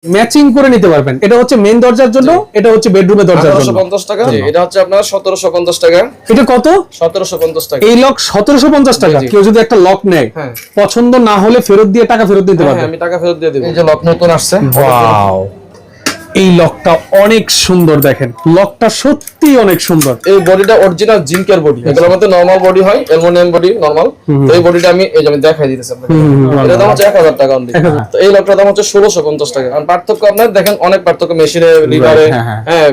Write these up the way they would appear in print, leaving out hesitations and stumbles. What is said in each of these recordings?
Matching করে নিতে পারবেন। এটা হচ্ছে মেইন দরজার জন্য, এটা হচ্ছে বেডরুমের দরজার জন্য। 1850 টাকা। এটা হচ্ছে আপনার 1750 টাকা। এটা কত? 1750 টাকা। এই লক 1750 টাকা। কেউ যদি একটা লক নেয়, পছন্দ না হলে ফেরত দিয়ে টাকা ফেরত দিতে পারবে। আমি টাকা ফেরত দিয়ে দেব। এই যে লক নতুন আসছে। ওয়াও, এই লকটা অনেক সুন্দর। দেখেন লকটা সত্যি অনেক সুন্দর। এই বডিটা অরিজিনাল জিঙ্কের বডি। এগুলোর মধ্যে নরমাল বডি হয়, অ্যালুমিনিয়াম বডি নরমাল। তো এই বডিটা আমি এই যে আমি দেখাই দিতেছি আপনাকে। এর দাম হচ্ছে 1000 টাকা অনলি। তো এই লকটার দাম হচ্ছে 1650 টাকা। আর পার্থক্য আপনারা দেখেন অনেক পার্থক্য মেশিনে, লিভারে,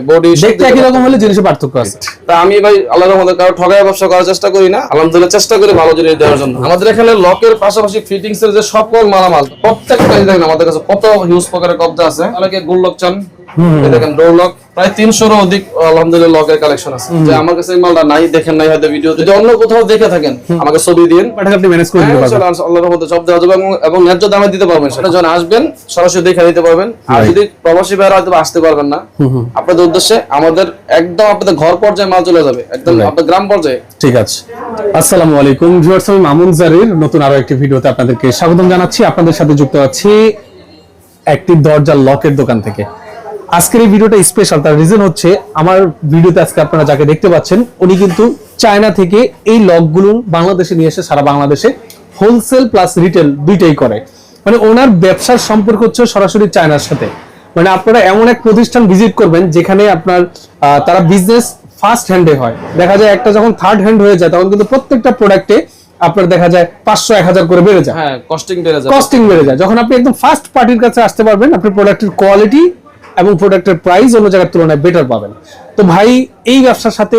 বডি দেখতে একই রকম হলে জিনিসের পার্থক্য আছে। তা আমি ভাই আল্লাহর রহমতে কারো ঠগায় ব্যবসা করার চেষ্টা করি না, আলহামদুলিল্লাহ চেষ্টা করি ভালো জিনিস দেওয়ার জন্য। আমাদের এখানে লকের পাশাপাশি ফিটিংস এর যে সকল মালামাল প্রত্যেকটা দেখেন আমাদের কাছে কত হিউজ প্রকারের কবজা আছে। অনেকে গোল লক চান, দেখেন ডোর লক প্রায় 300 এর অধিক আলহামদুলিল্লাহ লকের কালেকশন আছে। যে আমার কাছে এই মালটা নাই, দেখেন নাই হয়তো ভিডিও, যদি অন্য কোথাও দেখে থাকেন আমাকে ছবি দিন, পাঠালে আপনি ম্যানেজ করে দিতে পারবেন। আল্লাহর রহমতে সব দেওয়া যাবে এবং ন্যায্য দামে দিতে পারবেন। সেটা যখন আসবেন সরাসরি দেখে নিতে পারবেন। আর যদি প্রবাসী ভাইরা হয়তো আসতে পারবেন না, আপনাদের উদ্দেশ্যে আমাদের একদম আপনাদের ঘর পর্যায়ে মাল চলে যাবে, একদম আপনাদের গ্রাম পর্যায়ে। ঠিক আছে। আসসালামু আলাইকুম ভিউয়ার্স, আমি মামুন জারির নতুন আরো একটি ভিডিওতে আপনাদেরকে স্বাগতম জানাচ্ছি। আপনাদের সাথে যুক্ত আছি একটি দরজা লকের দোকান থেকে। আজকের এই ভিডিওটা স্পেশাল, তার রিজন হচ্ছে আমার ভিডিওতে আজকে আপনারা যাকে দেখতে পাচ্ছেন উনি কিন্তু চায়না থেকে এই লকগুলো বাংলাদেশে নিয়ে এসে সারা বাংলাদেশে হোলসেল প্লাস রিটেল দুইটাই করে। মানে ওনার ব্যবসার সম্পর্ক হচ্ছে সরাসরি চায়নার সাথে। মানে আপনারা এমন এক প্রতিষ্ঠান ভিজিট করবেন যেখানে আপনার তারা বিজনেস ফার্স্ট হ্যান্ডে হয়। দেখা যায় একটা যখন থার্ড হ্যান্ড হয়ে যায় তখন কিন্তু প্রত্যেকটা প্রোডাক্টে আপনার দেখা যায় 500-1000 করে বেড়ে যায়। হ্যাঁ, কস্টিং বেড়ে যায়। যখন আপনি একদম ফার্স্ট পার্টির কাছে আসতে পারবেন, আপনি প্রোডাক্টের কোয়ালিটি এবং প্রোডাক্টের প্রাইস অন্য জায়গার তুলনায় বেটার পাবেন। তো ভাই এই ব্যবসার সাথে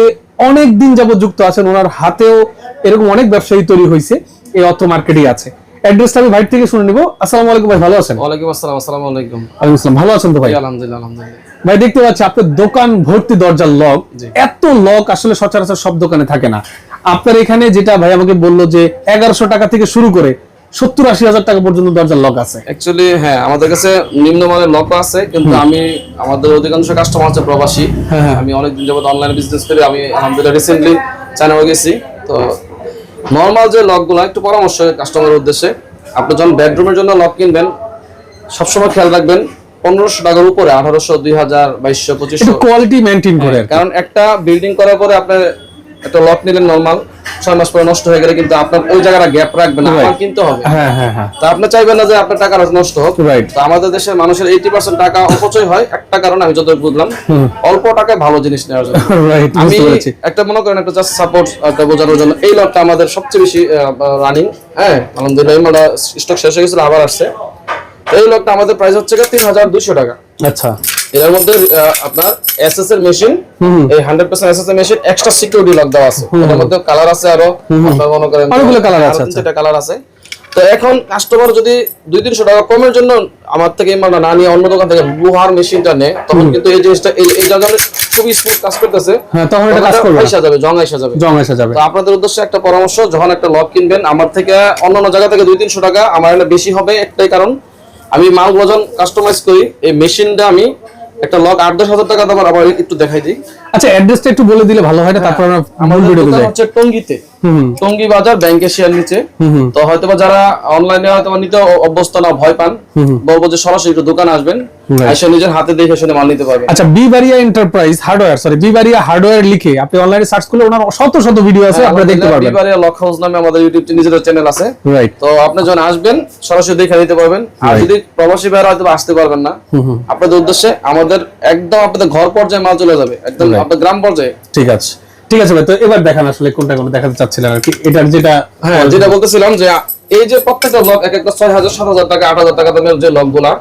অনেক দিন যাবত যুক্ত আছেন, ওনার হাতেও এরকম অনেক ব্যবসায়ী তৈরি হয়েছে, এই অর্থ মার্কেটই আছে। অ্যাড্রেসটা আমি ভাই থেকে শুনে নিব। আসসালামু আলাইকুম ভাই, ভালো আছেন? ওয়ালাইকুম আসসালাম। আসসালামু আলাইকুম। ওয়ালাইকুম আসসালাম, ভালো আছেন তো ভাই? আলহামদুলিল্লাহ আলহামদুলিল্লাহ। ভাই দেখতে পাচ্ছি আপনার দোকান ভর্তি দরজার লক। এত লক আসলে সচরাচর সব দোকানে থাকে না। আপনার এখানে যেটা ভাই আমাকে বললো যে 1100 টাকা থেকে শুরু করে 70-80 হাজার টাকা পর্যন্ত দরজার লক আছে। অ্যাকচুয়ালি হ্যাঁ, আমাদের কাছে নিম্নমানের লক আছে, কিন্তু আমি আমাদের অধিকাংশ কাস্টমার আছে প্রবাসী। আমি অনেকদিন যাবত অনলাইন বিজনেস করি। আমি আলহামদুলিল্লাহ রিসেন্টলি চায়না গেছি। তো নরমাল যে লকগুলো একটু পরামর্শ কাস্টমারের উদ্দেশ্যে, আপনি যখন বেডরুমের জন্য লক কিনবেন সবসময় খেয়াল রাখবেন 1500 টাকার উপরে, 1800, 2000, 2200, 2500 কোয়ালিটি মেইনটেইন করে। কারণ একটা বিল্ডিং করার পরে আপনার একটা লক নিলেন নরমাল 6 মাস পরে নষ্ট হয়ে গেলে কিন্তু আপনার ওই জায়গাটা গ্যাপ রাখবেন না, আবার কিনতে হবে। তো আপনি চাইবেন না যে আপনার টাকা নষ্ট হোক। তো আমাদের দেশের মানুষের 80% টাকা অপচয় হয় একটা কারণে, আমি যতটুকু বুঝলাম, অল্প টাকায় ভালো জিনিস নেওয়ার জন্য। আমি একটা মনে করেন একটা জাস্ট সাপোর্ট একটা বোঝানোর জন্য, এই লকটা আমাদের সবচেয়ে বেশি রানিং। হ্যাঁ আলহামদুলিল্লাহ, আমরা স্টক শেষ হয়ে গেছিল, আবার আসছে। এই লকটা আমাদের প্রাইস হচ্ছে 3200 টাকা। আচ্ছা, এর মধ্যে আপনার এসএস এর মেশিন, এই 100% এসএস এর মেশিন, এক্সট্রা সিকিউরিটি লক দেওয়া আছে। এর মধ্যে কালার আছে আরো, আপনারা মনে করেন অনেকগুলো কালার আছে। তিনটা কালার আছে। তো এখন কাস্টমার যদি 200-300 টাকা কমের জন্য আমার থেকে এই মালটা না নিয়ে অন্য দোকান থেকে লোহার মেশিনটা নেয়, তখন কিন্তু এই জিনিসটা এই জায়গায় খুবই স্মুথ কাজ করতেছে। হ্যাঁ, তখন এটা কাজ করবে, আইসা যাবে, জং আইসা যাবে। তো আপনাদের উদ্দেশ্যে একটা পরামর্শ, যখন একটা লক কিনবেন আমার থেকে অন্যান্য জায়গা থেকে 200-300 টাকা আমার এখানে বেশি হবে একটাই কারণ, আমি মাল ওজন কাস্টমাইজ করি। এই মেশিনটা আমি একটা লক 8-10 হাজার টাকা দাম, আবার একটু দেখাই দিই। আচ্ছা, অ্যাড্রেসটা একটু বলে দিলে ভালো হয় না? তারপর আমাদের দোকান হচ্ছে টঙ্গীতে, টঙ্গী বাজার, ব্যাংক এশিয়ার নিচে। তো হয়তোবা যারা অনলাইনে হয়তোবা নিতে অভ্যস্ত না, ভয় পান, বলবো যে সরাসরি একটু দোকানে আসবেন, এসে নিজের হাতে দেখে শুনে মাল নিতে পারবেন। আচ্ছা, বিবারিয়া এন্টারপ্রাইজ হার্ডওয়্যার, সরি বিবারিয়া হার্ডওয়্যার লিখে আপনি অনলাইনে সার্চ করলে ওনার শত শত ভিডিও আছে, আপনারা দেখতে পারবেন। বিবারিয়া লক হাউস নামে আমাদের ইউটিউব নিজের চ্যানেল আছে। রাইট। তো আপনি যখন আসবেন সরাসরি দেখে নিতে পারবেন। আর যদি প্রবাসী ভাইরা হয়তো আসতে পারবেন না, আপনাদের উদ্দেশ্যে আমাদের একদম আপনাদের ঘর পর্যায়ে মাল চলে যাবে, একদম আপনাদের গ্রাম পর্যায়ে। ঠিক আছে, ঠিক আছে ভাই। তো এবার দেখান আসলে কোনটা দেখাতে চাচ্ছিলেন আর কি। এটার যেটা বলতেছিলাম যে এই যে প্রত্যেকটা লক এক একটা 6000, 7000 টাকা, 8000 টাকা দামের যে লকগুলা,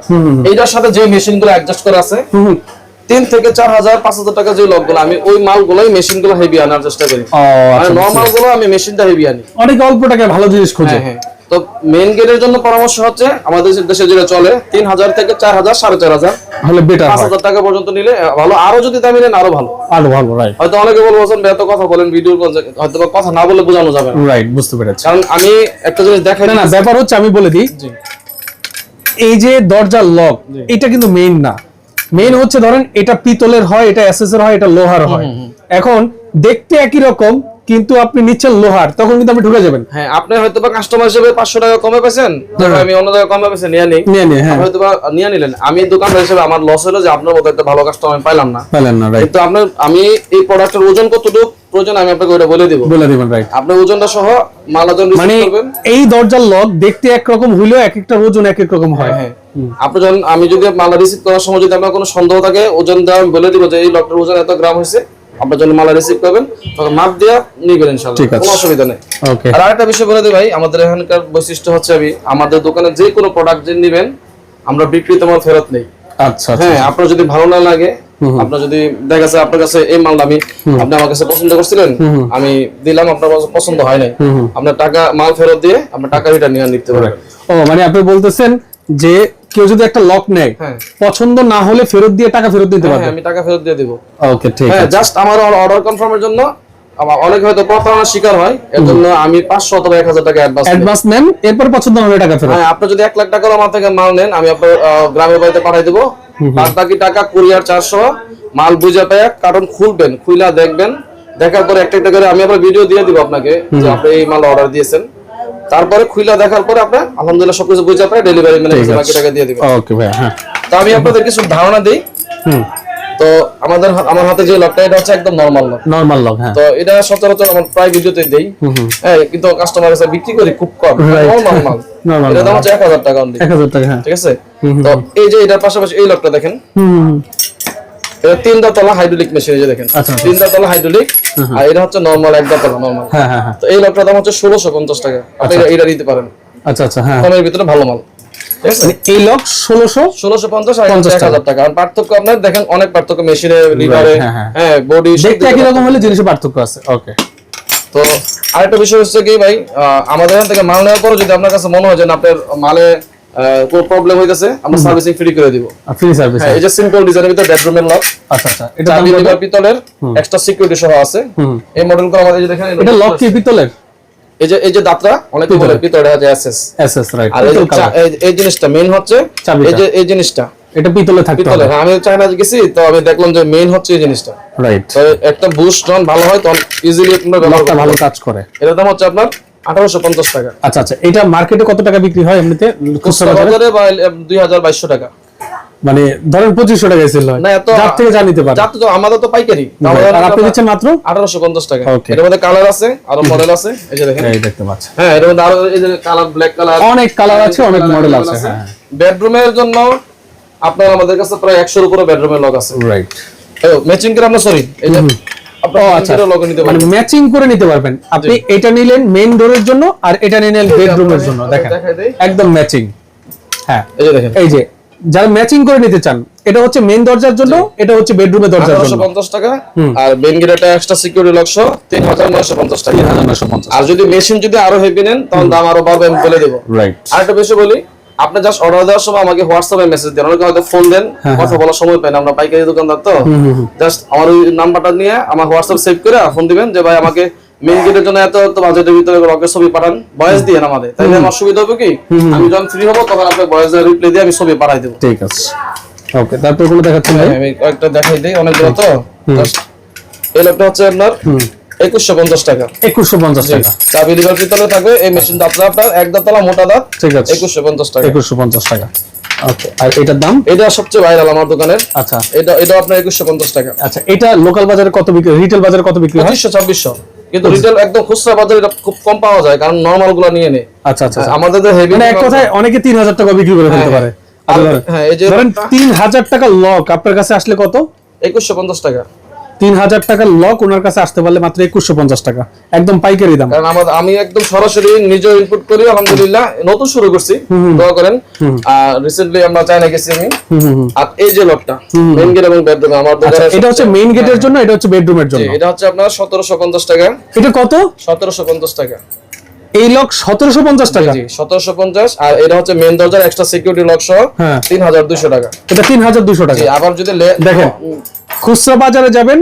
এইটার সাথে যে মেশিনগুলো অ্যাডজাস্ট করা আছে 3 থেকে 4000, 5000 টাকা যে লকগুলো, আমি ওই মালগুলোই মেশিনগুলো হেভি আনার চেষ্টা করি। মানে নরমাল গুলো আমি মেশিনটা হেভি আনি। অনেক অল্প টাকায় ভালো জিনিস খোঁজে। হ্যাঁ, তো মেইন গেটের জন্য পরামর্শ হচ্ছে আমাদের দেশে যেটা চলে 3000 থেকে 4000, 4500 হলে বেটার, 5000 টাকা পর্যন্ত নিলে ভালো। আরো যদি দামি নেন আরো ভালো। রাইট। হয়তো অনেকে বলবেন এত কথা বলেন ভিডিওর, হয়তো কথা না বলে বোঝানো যাবে না। রাইট, বুঝতে পেরেছি। কারণ আমি একটা জিনিস দেখাই না, ব্যাপার হচ্ছে আমি বলে দিই, এই যে দরজার লক এটা কিন্তু মেইন না। মেইন হচ্ছে ধরেন এটা পিতলের হয়, এটা এসএস এর হয়, এটা লোহার হয়। এখন দেখতে একই রকম, কিন্তু আপনি নিচ্ছেন লোহার, তখন কিন্তু আপনি ঢুকে যাবেন। হ্যাঁ, আপনি হয়তো বা কাস্টমার হিসেবে 500 টাকা কমে পেয়েছেন, আমি অন্য জায়গায় কমে পেয়েছি নিয়ে নিই, হ্যাঁ হয়তো বা নিয়ে নিলেন। আমি দোকানদার হিসেবে আমার লস হলো যে আপনার মতো একটা ভালো কাস্টমার আমি পাইলাম না। কিন্তু আপনার আমি এই প্রোডাক্টের ওজন কতটুকু প্রয়োজন আমি আপনাকে ওটা বলে দিবেন, রাইট। আপনি ওজনটা সহ মাল ওজন রিসিভ করবেন। এই দরজার লক দেখতে একরকম হইলেও এক একটা ওজন এক এক রকম হয়। হ্যাঁ, আপনি যখন আমি যদি মাল রিসিভ করার সময় যদি আপনার কোনো সন্দেহ থাকে, ওজন দেওয়া আমি বলে দিব যে এই লকটার ওজন এত গ্রাম হয়েছে, আপনার জন্য মাল রিসিভ করবেন, তখন মাপ দিয়ে নিবেন ইনশাআল্লাহ, কোনো অসুবিধা নেই। ওকে। আর আরেকটা বিষয় বলে দিই ভাই, আমাদের এখানকার বৈশিষ্ট্য হচ্ছে আমাদের দোকানে যে কোনো প্রোডাক্ট যে নেবেন আমরা বিক্রিত মাল ফেরত নেই। আচ্ছা। হ্যাঁ, আপনার যদি ভালো না লাগে, আপনার যদি দেখা গেছে আপনার কাছে এই মালটা আপনি আমার কাছে পছন্দ করছিলেন, আমি দিলাম, আপনার পছন্দ হয় নাই, আপনার টাকা মাল ফেরত দিয়ে আপনার টাকা রিটার্ন নিয়ে নিতে পারবেন। ও মানে আপনি বলতেছেন যে কেউ যদি একটা লক নেয়, পছন্দ না হলে ফেরত দিয়ে টাকা ফেরত দিতে পারবে? আমি টাকা ফেরত দিয়ে দেব। ওকে, ঠিক আছে। হ্যাঁ, জাস্ট আমার অর্ডার কনফার্মের জন্য অনেক হয়তো প্রতারণার শিকার হয়, এর জন্য আমি 500 অথবা 1000 টাকা অ্যাডভান্স নেন, এরপর পছন্দ হলে টাকা ফেরত। হ্যাঁ, আপনি যদি 1 লাখ টাকা আমার থেকে মাল নেন, আমি আপনার গ্রামের বাড়িতে পাঠিয়ে দেব, বাদ বাকি টাকা কুরিয়ার চার্জ সহ মাল বুঝে পায় কার্টন খুলবেন, খুইলা দেখবেন, দেখার পরে একটা একটা করে আমি আপনার ভিডিও দিয়ে দিব আপনাকে যে আপনি এই মাল অর্ডার দিয়েছেন, তারপরে খুইলা দেখার পরে আপনি আলহামদুলিল্লাহ সবকিছু বুঝে পায় ডেলিভারি ম্যান বাকি টাকা দিয়ে দিবেন। ওকে ভাই। হ্যাঁ, তো আমি আপনাদের কিছু ধারণা দেই। তো আমার হাতে যে লকটা, এটা হচ্ছে একদম নরমাল লক। হ্যাঁ, তো এটা সচরাচর আমার প্রায় ভিডিওতে দেই। হ্যাঁ, কিন্তু কাস্টমার কাছে বিক্রি করি খুব কম, নরমাল। এটা দাম হচ্ছে 1000 টাকা অনলি। 1000 টাকা। হ্যাঁ, ঠিক আছে। তো এই যে এটার পাশাপাশি এই লকটা দেখেন, এটা 3 তলা হাইড্রোলিক মেশিন, এই যে দেখেন 3 তলা হাইড্রোলিক, আর এটা হচ্ছে নরমাল 1 তলা নরমাল। হ্যাঁ হ্যাঁ। তো এই লকটার দাম হচ্ছে 1650 টাকা। আপনি এটা নিতে পারেন। আচ্ছা আচ্ছা। হ্যাঁ, কমের ভিতরে ভালো মাল। এই লক 1650 আর 1000 টাকা। আর পার্থক্য আপনার দেখেন, অনেক পার্থক্য মেশিনে, লিভারে, হ্যাঁ, বডি দেখতে একই রকম হলে জিনিসের পার্থক্য আছে। ওকে। তো আরেকটা বিষয় হচ্ছে কি ভাই, আমাদের এখান থেকে মাল নেওয়ার পর যদি আপনার কাছে মনে হয় যে আপনার মালে কোনো প্রবলেম হইতাছে, আমরা সার্ভিসিং ফ্রি করে দিব। Free service. হ্যাঁ, এই যে সিম্পল ডিজাইনের ভিতরে বেডরুমের লক। আচ্ছা আচ্ছা। এটা লিভার পিতলের, এক্সট্রা সিকিউরিটি সহ আছে। এই মডেলগুলো আমাদের এই যে দেখেন, এটা লক কি পিতলের? এই যে দাঁতটা অনেক পিতলের আছে, এসএস রাইট। আর এই জিনিসটা মেইন হচ্ছে এই জিনিসটা, এটা পিতলে থাকতে হবে। আমি চায়না গেছি, তো আমি দেখলাম যে মেইন হচ্ছে এই জিনিসটা, রাইট। তো একটা বুস্ট যখন ভালো হয় তখন ইজিলি আপনারা ব্যবহার করতে ভালো কাজ করে। এটার দাম হচ্ছে আপনার 1850 টাকা। আচ্ছা আচ্ছা। এটা মার্কেটে কত টাকা বিক্রি হয় এমনিতে? খুচরা বাজারে 2200 টাকা। মানে ধরেন 2500 টাকা সেল হয়। না, এত যার থেকে যা নিতে পারে। যার তো আমাদের তো পাইকারি। আর আপনি দিচ্ছেন মাত্র 1850 টাকা। এর মধ্যে কালার আছে, আরো মডেল আছে, এই যে দেখেন, এই দেখতে পাচ্ছেন। হ্যাঁ, এর মধ্যে আরো এই যে কালার, ব্ল্যাক কালার, অনেক কালার আছে, অনেক মডেল আছে। হ্যাঁ, বেডরুমের জন্য আপনার আমাদের কাছে প্রায় 100 এর উপরে বেডরুমের লক আছে, রাইট। ম্যাচিং করে আমরা সরি, এই যে মানে ম্যাচিং করে নিতে পারবেন আপনি। এটা নিলেন মেইন ডোরের জন্য, আর এটা নিলেন বেডরুমের জন্য। দেখেন একদম ম্যাচিং। হ্যাঁ, এই যে দেখেন, এই যে যারা ম্যাচিং করে নিতে চান, এটা হচ্ছে মেইন দরজার জন্য, এটা হচ্ছে বেডরুমের দরজার জন্য। 1850 টাকা। আর মেইন গেটটা এক্সট্রা সিকিউরিটি লক সহ 3950 টাকা। 3950। আর যদি মেশিন যদি আরো হেভি নেন, তখন দাম আরো বাড়বে, আমি বলে দেব, রাইট। আরেকটা বিষয় বলি, আপনি জাস্ট অর্ডার দেওয়ার সময় আমাকে হোয়াটসঅ্যাপে মেসেজ দেন। অনেকে হয়তো ফোন দেন, কথা বলার সময় পাই না, আমরা পাইকারি দোকানদার তো। জাস্ট আমার ওই নাম্বারটা নিয়ে আমার হোয়াটসঅ্যাপ সেভ করে ফোন দিবেন যে ভাই আমাকে মেইন গেটের জন্য এত বাজেটের ভিতরে লকের ছবি পাঠান, ভয়েস দিয়ে আমাদের, তাইলে আমার সুবিধা হবে কি, আমি যখন ফ্রি হব তখন আপনাকে ভয়েসে রিপ্লাই দিয়ে আমি ছবি পাঠাই দেব। ঠিক আছে। ওকে, তারপর কোন দেখাচ্ছেন ভাই? আমি কয়েকটা দেখাই দেই, অনেকগুলো তো। এই লকটা হচ্ছে আপনার 2150 টাকা। 2150 টাকা। চাবি লিভার পিতলে থাকবে। এই মেশিনটা আপনার 1 তলা মোটা দাঁত। ঠিক আছে। 2150 টাকা। 2150 টাকা। ওকে। আর এটার দাম? এটা সবচেয়ে ভাইরাল আমার দোকানের। আচ্ছা। এটা আপনার 2150 টাকা। আচ্ছা, এটা লোকাল বাজারে কত বিক্রি, রিটেল বাজারে কত বিক্রি হয়? 2500। কিন্তু রিটেল একদম খুচরা বাজারে এটা খুব কম পাওয়া যায়, কারণ নরমাল গুলো নিয়ে নেয়। আচ্ছা আচ্ছা। আমাদের তো হেভি, মানে এক কথায় অনেকে 3000 টাকা বিক্রি করে ফেলতে পারে। হ্যাঁ, এই যে ধরেন 3000 টাকা লক আপনার কাছে আসলে কত? 2150 টাকা। 3000 টাকার লক ওনার কাছে আসতে পারলে মাত্র 2150 টাকা, একদম পাইকারি দাম। কারণ আমি একদম সরাসরি নিজে ইনপুট করি, আলহামদুলিল্লাহ নতুন শুরু করছি, দোয়া করেন। আর রিসেন্টলি আমরা চায়না গেছি আমি। আর এই যে লকটা মেইন গেট এবং বেডরুম আমার দোকানে, এটা হচ্ছে মেইন গেটের জন্য, এটা হচ্ছে বেডরুমের জন্য। এটা হচ্ছে আপনার 1750 টাকা। এটা কত? 1750 টাকা। এই লক 1750 টাকা? জি, 1750। আর এটা হচ্ছে মেইন দরজার এক্সট্রা সিকিউরিটি লক সহ 3200 টাকা। এটা 3200 টাকা। আবার যদি দেখেন খুচরা বাজারে যাবেন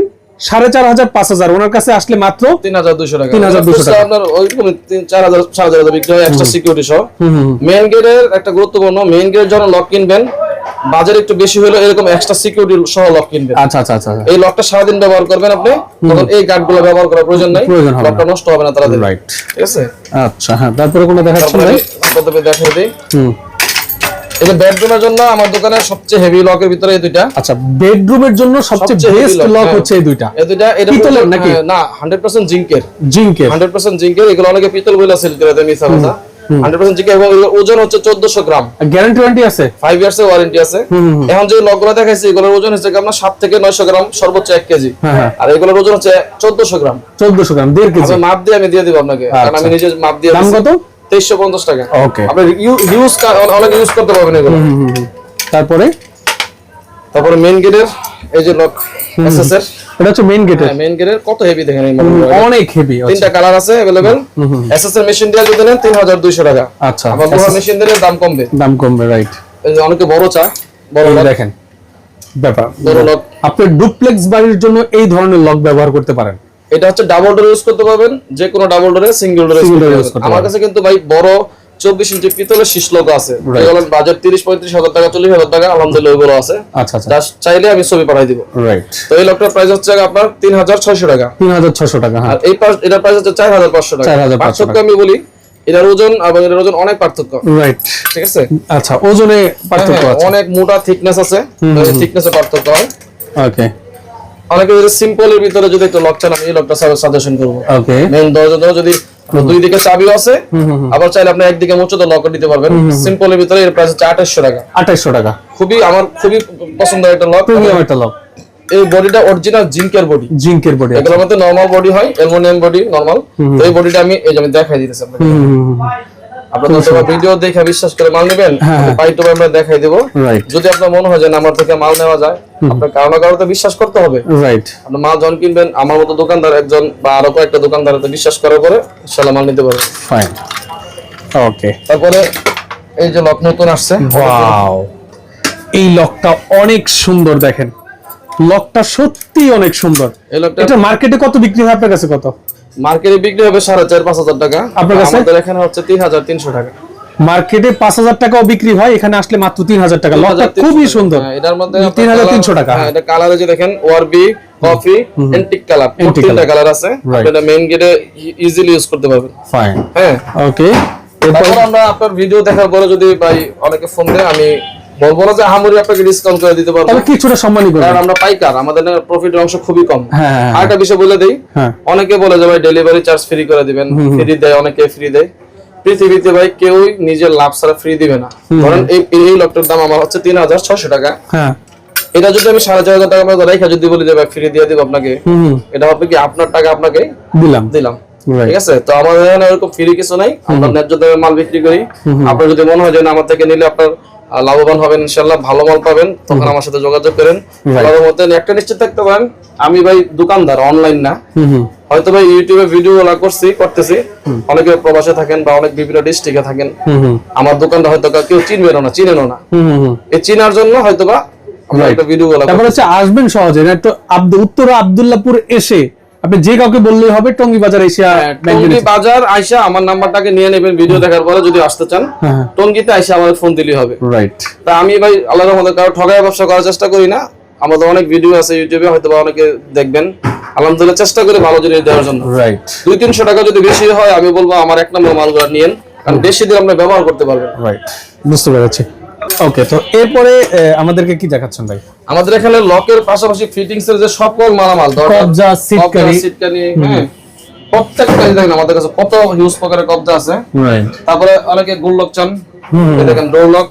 4500 5000, ওনার কাছে আসলে মাত্র 3200 টাকা। 3200 টাকা। আপনার ওইরকম 4000 4500 বিক্রি হয় এক্সট্রা সিকিউরিটি সহ। মেইন গেটের একটা গুরুত্বপূর্ণ, মেইন গেটের জন্য লক কিনবেন বাজার একটু বেশি হলো এরকম এক্সট্রা সিকিউরিটি সহ লক কিনবেন। আচ্ছা আচ্ছা আচ্ছা। এই লকটা সারাদিন ব্যবহার করবেন আপনি, তখন এই গার্ডগুলো ব্যবহার করার প্রয়োজন নাই, লকটা নষ্ট হবে না তাড়াতাড়ি। রাইট, ঠিক আছে। আচ্ছা হ্যাঁ, তারপরে কোনটা দেখাচ্ছেন ভাই? প্রথমে দেখাই দেই। এটা বেডরুমের জন্য আমার দোকানের সবচেয়ে হেভি লকের ভিতরে এই দুইটা। আচ্ছা, বেডরুমের জন্য সবচেয়ে বেস্ট লক হচ্ছে এই দুইটা। এই দুইটা এটা পিতলের নাকি? না, 100% জিঙ্কের। জিঙ্কের 100% জিঙ্কের। এগুলো অনেকে পিতল বলে সেল করে দেয়, মিছা কথা। 100% জিঙ্কের এবং এগুলোর ওজন হচ্ছে 1400 গ্রাম। গ্যারান্টি ওয়ারেন্টি আছে? 5 ইয়ার্স এর ওয়ারেন্টি আছে। এখন যে লকগুলো দেখাইছি এগুলোর ওজন হচ্ছে আপনার 7 থেকে 900 গ্রাম, সর্বোচ্চ 1 কেজি। আর এগুলোর ওজন হচ্ছে 1400 গ্রাম। 1400 গ্রাম, 1.5 কেজি। আমি মাপ দিয়ে আমি দিয়ে দেব আপনাকে, কারণ আমি নিজে মাপ দিয়ে। দাম কত? 2350 টাকা। ওকে, আপনি অনেক ইউজ করতে পারবেন এগুলো। তারপরে মেইন গেটের এই যে লক এসএসআর, এটা হচ্ছে মেইন গেটের। হ্যাঁ, মেইন গেটের কত হেভি দেখেন, এই অনেক হেভি। তিনটা কালার আছে अवेलेबल। এসএসআর মেশিন দিয়ে যদি নেন 3200 টাকা। আচ্ছা, আবার লোহা মেশিন দিলে দাম কমবে। রাইট। এই যে অনেকে বড় চা, বড় লক দেখেন ব্যাপার। বড় লক আপনি ডুপ্লেক্স বাড়ির জন্য এই ধরনের লক ব্যবহার করতে পারেন। এটা হচ্ছে ডাবল ডোর ইউজ করতে পারবেন, যে কোনো ডাবল ডোরে, সিঙ্গেল ডোরে ইউজ করতে পারবেন। আমার কাছে কিন্তু ভাই বড় 24 ইঞ্চি পিতলের শীষ লক আছে। এগুলো বাজেট 30-35 হাজার টাকা, 40 হাজার টাকা, আলহামদুলিল্লাহ এগুলো আছে। আচ্ছা আচ্ছা, জাস্ট চাইলে আমি ছবি পাঠিয়ে দিব। রাইট। তো এই লকটার প্রাইস হচ্ছে আপনার 3600 টাকা। 3600 টাকা। হ্যাঁ, আর এই এটার প্রাইস হচ্ছে 4500 টাকা। 4500 পার্থক্য আমি বলি, এটার ওজন এবং এটার ওজন অনেক পার্থক্য। রাইট, ঠিক আছে। আচ্ছা, ওজনে পার্থক্য আছে, অনেক মোটা থিকনেস আছে, থিকনেসে পার্থক্য হয়। ওকে। অনেকে যদি সিম্পলের ভিতরে যদি একটু লক চান, আমি এই লকটা সাজেশন করব। ওকে, মেইন দরজা যদি দুই দিকে চাবিও আছে, আবার চাইলে আপনি একদিকে মুচতে লক দিতে পারবেন। সিম্পলের ভিতরে এর প্রাইস হচ্ছে 2800 টাকা। 2800 টাকা, আমার খুবই পছন্দের একটা লক, প্রিমিয়াম একটা লক। এই বডিটা অরিজিনাল জিঙ্কের বডি। এগুলোর মধ্যে নরমাল বডি হয়, অ্যালুমিনিয়াম বডি নরমাল। তো এই বডিটা আমি দেখাই দিতেছি আপনাকে। আপনারা তো ভিডিও দেখে বিশ্বাস করে মাল নেবেন, পাই টু আমরা দেখাই দেব। যদি আপনার মনে হয় যে আমার থেকে মাল নেওয়া যায়, আপনার কারো কারো তো বিশ্বাস করতে হবে। রাইট, আপনি মাল যখন কিনবেন, আমার মতো দোকানদার একজন বা আরো কয়েকটা দোকানদার বিশ্বাস করার পরে ইনশাআল্লাহ মাল নিতে পারবেন। ফাইন, ওকে। তারপরে এই যে লক নতুন আসছে, ওয়াও, এই লকটা অনেক সুন্দর। দেখেন, লকটা সত্যি অনেক সুন্দর। এটা মার্কেটে কত বিক্রি হয়? আপনার কাছে কত? মার্কেটে বিক্রি হবে 4500-5000 টাকা। আপনার কাছে? আমাদের এখানে হচ্ছে 3300 টাকা। মার্কেটে 5000 টাকাও বিক্রি হয়, এখানে আসলে মাত্র 3000 টাকা। লকটা খুবই সুন্দর। এটার মধ্যে 3300 টাকা। হ্যাঁ, এটা কালারে যে দেখেন ওয়ারবি, কফি, এন্টিক কালার, তিনটা কালার আছে। আপনি মেইন গেটে ইজিলি ইউজ করতে পারবেন। ফাইন, হ্যাঁ, ওকে। এরপর আমরা আপনার ভিডিও দেখার পরে যদি ভাই অনেকে ফোন দেয়, আমি বলবো না যে হামুরি আপনাকে ডিসকাউন্ট করে দিতে পারবো, তবে কিছুটা সম্মানই করব, কারণ আমরা পাইকার, আমাদের প্রফিটের অংশ খুবই কম। আর একটা বিষয় বলে দেই, অনেকে বলে যে ভাই ডেলিভারি চার্জ ফ্রি করে দিবেন, ফ্রি দেয়, অনেকে ফ্রি দেয়। পৃথিবীতে ভাই কেউই নিজের লাভ ছাড়া ফ্রি দিবে না। ধরেন এই লকটার দাম আমার হচ্ছে 3600 টাকা। হ্যাঁ, এটা যদি আমি 4500 টাকা মতো রেখে যদি বলি যে ভাই ফ্রি দিয়ে দিব আপনাকে, এটা হবে কি আপনার টাকা আপনাকে দিলাম। ঠিক আছে। তো আমাদের এখানে এরকম ফ্রি কিছু নাই, আমরা ন্যায্য দামে মাল বিক্রি করি। আপনার যদি মনে হয় যে আমার থেকে নিলে আপনার লাভবান হবেন, ইনশাআল্লাহ ভালো মাল পাবেন, তখন আমার সাথে যোগাযোগ করেন। আল্লাহর মধ্যে একটা নিশ্চিত থাকতে পারেন, আমি ভাই দোকানদার, অনলাইন না। হয়তো ভাই ইউটিউবে ভিডিও করতেছি, অনেকে প্রবাসে থাকেন বা অনেক বিভিন্ন ডিস্ট্রিক্টে থাকেন, আমার দোকানটা হয়তো কেউ চিনেনও না। এই চিনার জন্য হয়তো বা আমরা একটা ভিডিও তারপর হচ্ছে আসবেন সহজে, একটু উত্তরা আব্দুল্লাহপুর এসে আপনি যে কাউকে বললেই হবে টঙ্গী বাজার আইসা, টঙ্গী বাজার আইসা আমার নাম্বারটাকে নিয়ে নেবেন ভিডিও দেখার পরে, যদি আসতে চান টঙ্গীতে আইসা আমাকে ফোন দিলেই হবে। রাইট। তা আমি ভাই আল্লাহর রহমতে কারো ঠগায় ব্যবসা করার চেষ্টা করি না। আমাদের অনেক ভিডিও আছে ইউটিউবে, হয়তো বা অনেকে দেখবেন, আলহামদুলিল্লাহ চেষ্টা করি ভালো জিনিস দেওয়ার জন্য। রাইট। 200-300 টাকা যদি বেশি হয়, আমি বলবো আমার এক নম্বর মালগুলো নিয়েন, কারণ বেশি দিন আপনি ব্যবহার করতে পারবেন। রাইট, বুঝতে পেরেছি। ওকে, তো এরপরে আমাদেরকে কি দেখাচ্ছেন ভাই? আমাদের এখানে লকের পাশাপাশি ফিটিংস এর যে সকল মালামাল, কবজা, সিটকানি, হ্যাঁ, প্রত্যেকটা দেখেন আমাদের কাছে কত হিউজ প্রকারের কবজা আছে। রাইট। তারপরে অনেকে গোল লক চান, দেখেন ডোর লক।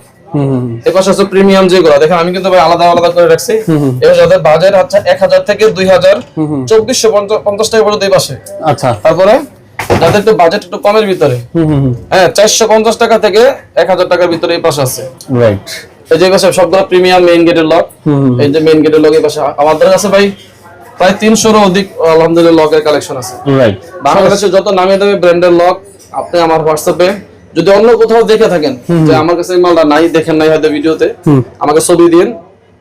এই পাশে আছে প্রিমিয়াম যেগুলো, দেখেন আমি কিন্তু ভাই আলাদা আলাদা করে রাখছি। এর যাদের বাজেট হচ্ছে 1000 থেকে 2000, 2450 টাকা পর্যন্ত এই পাশে। আচ্ছা। তারপরে যাদের একটু বাজেট একটু কমের ভিতরে, হ্যাঁ, 450 টাকা থেকে 1000 টাকার ভিতরে এই পাশে আছে। রাইট। এই যে পাশে সবগুলো প্রিমিয়াম মেইন গেটের লক। এই যে মেইন গেটের লক এই পাশে আমাদের কাছে ভাই প্রায় 300 এর অধিক আলহামদুলিল্লাহ লকের কালেকশন আছে। রাইট। বাংলাদেশে যত নামি দামি ব্র্যান্ডের লক আপনি আমার হোয়াটসঅ্যাপে যদি অন্য কোথাও দেখে থাকেন যে আমার কাছে এই মালটা নাই, দেখেন নাই হয়তো ভিডিওতে, আমাকে ছবি দিন,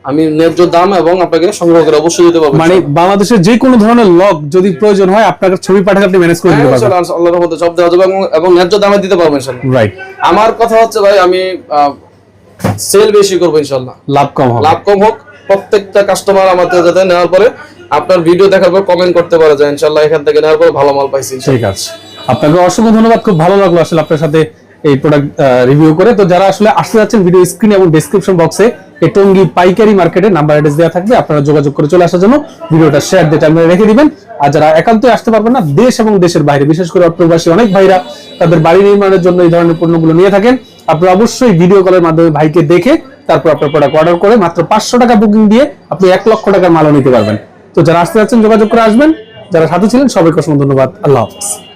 আমি ন্যায্য দাম এবং আপনাকে সংগ্রহ করে অবশ্যই দিতে পারবো। মানে বাংলাদেশের যে কোনো ধরনের লক যদি প্রয়োজন হয়, আপনাকে ছবি পাঠিয়ে আপনি ম্যানেজ করে দিতে পারবেন। আল্লাহর রহমতে সব দেওয়া যাবে এবং ন্যায্য দামে দিতে পারবেন ইনশাআল্লাহ। রাইট। আমার কথা হচ্ছে ভাই, আমি সেল বেশি করবো ইনশাআল্লাহ, লাভ কম হবে। লাভ কম হোক। প্রত্যেকটা কাস্টমার আমাদের যাতে নেওয়ার পরে আপনার ভিডিও দেখার পর কমেন্ট করতে পারে যে ইনশাআল্লাহ এখান থেকে নেওয়ার পর ভালো মাল পাইছি। ঠিক আছে, আপনাকে অসংখ্য ধন্যবাদ, খুব ভালো লাগলো আসলে আপনার সাথে এই প্রোডাক্ট রিভিউ করে। তো যারা আসলে আসতে যাচ্ছেন, ভিডিও স্ক্রিন এবং ডেসক্রিপশন বক্সে এই টঙ্গী পাইকারি মার্কেটের নাম্বার অ্যাড্রেস দেওয়া থাকবে, আপনারা যোগাযোগ করে চলে আসার জন্য ভিডিওটা শেয়ার দিয়ে টাইমে রেখে দিবেন। আর যারা একান্তই আসতে পারবেন না, দেশ এবং দেশের বাইরে, বিশেষ করে প্রবাসী অনেক ভাইরা তাদের বাড়ি নির্মাণের জন্য এই ধরনের পণ্যগুলো নিয়ে থাকেন, আপনারা অবশ্যই ভিডিও কলের মাধ্যমে ভাইকে দেখে তারপর আপনার প্রোডাক্ট অর্ডার করে মাত্র 500 টাকা বুকিং দিয়ে আপনি 1 লক্ষ টাকার মালও নিতে পারবেন। তো যারা আসতে যাচ্ছেন যোগাযোগ করে আসবেন, যারা সাথে ছিলেন সবাইকে অসংখ্য ধন্যবাদ। আল্লাহ হাফেজ।